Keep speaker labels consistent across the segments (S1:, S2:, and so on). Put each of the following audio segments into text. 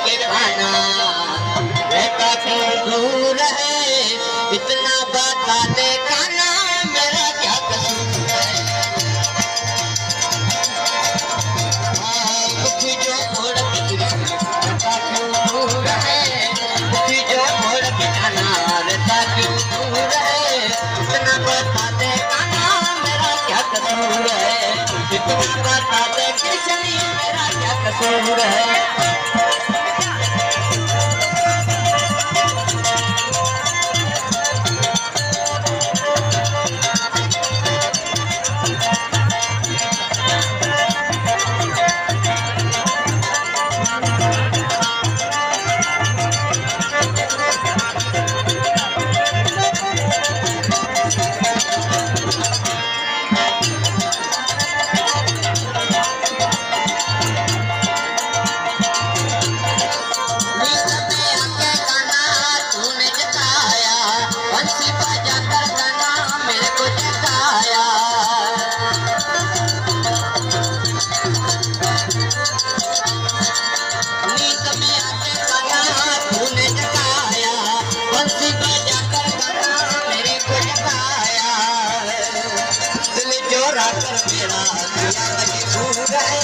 S1: के खाना रहता क्यों दूर है, इतना बता दे खाना मेरा क्या कसूर है। मुखी जो मोड़ के रहता क्यों दूर है, मुखी जो मोड़ के खाना रहता क्यों दूर है, इतना बता दे खाना मेरा क्या कसूर है, इतना बता दे कृष्ण मेरा क्या कसूर है। मेरा पिया मजबूर है,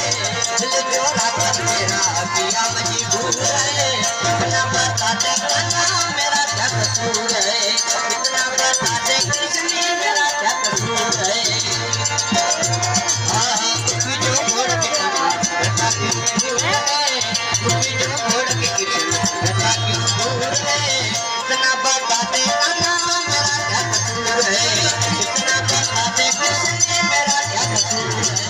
S1: दिल जोड़ा कर मेरा पिया मजबूर है, इतना बता दे खाना मेरा क्या कसूर है, इतना बता दे कृष्ण मेरा क्या कसूर है। मुखी जो मोड़ के खाना रहता क्यों दूर है, मुखी जो मोड़ के कृष्ण रहता क्यों दूर है, इतना बता दे खाना मेरा क्या कसूर है, इतना बता दे कृष्ण मेरा क्या कसूर है।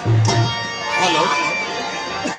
S2: Thank you.